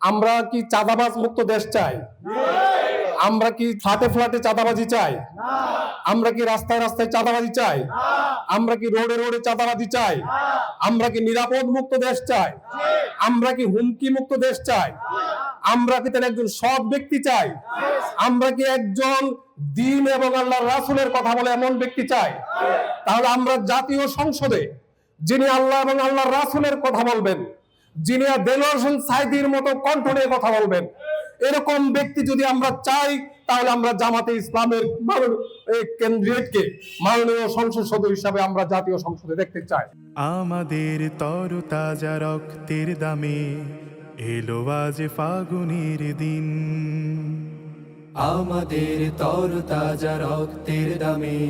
আমরা কি চাঁদাবাজ মুক্ত দেশ চাই? আমরা কি ফ্ল্যাটে ফ্ল্যাটে চাঁদাবাজি চাই? আমরা কি রাস্তায় রাস্তায় চাঁদাবাজি চাই? আমরা কি রোডে রোডে চাঁদাবাজি চাই? আমরা কি নিরাপদ মুক্ত দেশ চাই? আমরা কি হুমকি মুক্ত দেশ চাই? আমরা কি তাহলে একজন সৎ ব্যক্তি চাই? আমরা কি একজন দ্বীন এবং আল্লাহর রাসূলের কথা বলে এমন ব্যক্তি চাই? তাহলে আমরা জাতীয় সংসদে যিনি আল্লাহ এবং আল্লাহর রাসূলের কথা বলবেন, যিনি দেলোয়ার হোসেন সাঈদীর মতো কণ্ঠ নিয়ে কথা বলবেন, এরকম ব্যক্তি যদি আমরা চাই, তাহলে আমরা জামাতে ইসলামের ক্যান্ডিডেটকে মাননীয় সংসদ সদস্য হিসাবে আমরা জাতীয় সংসদে দেখতে চাই। আমাদের তরতাজা রক্তের দামে এলো আজ ফাগুনের দিন। আমাদের তরতাজা রক্তের দামে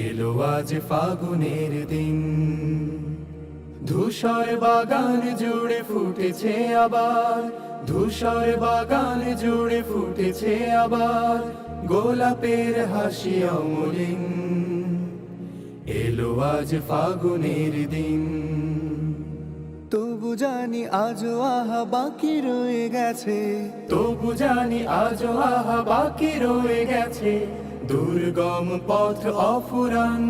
এলো আজ ফাগুনের দিন। ধূসর বাগান জুড়ে ফুটেছে আবার, ধূসর বাগান জুড়ে ফুটেছে আবার গোলাপের হাসি অমলিন। এলো আজ ফাগুনের দিন। তবু জানি আজও আহা বাকি রয়ে গেছে, তবু জানি আজও আহা বাকি রয়ে গেছে দুর্গম পথ অফুরান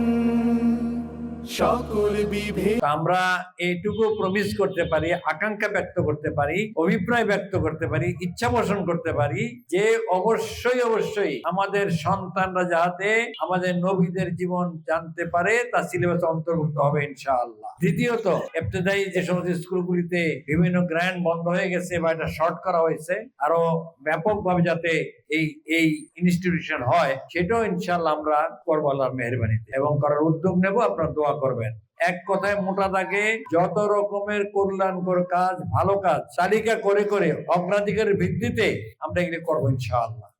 সকল বিভেদ। আমরা এইটুকু প্রমিস করতে পারি, আকাঙ্ক্ষা ব্যক্ত করতে পারি, অভিপ্রায় ব্যক্ত করতে পারি, ইচ্ছা পোষণ করতে পারি যে অবশ্যই অবশ্যই আমাদের সন্তানরা যাতে আমাদের নবীদের জীবন জানতে পারে তা সিলেবাসে অন্তর্ভুক্ত হবে ইনশাআল্লাহ। দ্বিতীয়ত, ইবতেদায়ী যে সমস্ত স্কুলগুলিতে বিভিন্ন গ্র্যান্ড বন্ধ হয়ে গেছে বা এটা শর্ট করা হয়েছে, আরো ব্যাপকভাবে যাতে এই ইনস্টিটিউশন হয়, সেটাও ইনশাআল্লাহ আমরা করবো আল্লাহর মেহেরবানিতে এবং করার উদ্যোগ নেব। আপনারা দোয়া করবেন। এক কথায় মোটা দাগে যত রকমের কল্যাণকর কাজ, ভালো কাজ তালিকা করে করে অগ্রাধিকারের ভিত্তিতে আমরা এগুলি করবো ইনশাআল্লাহ।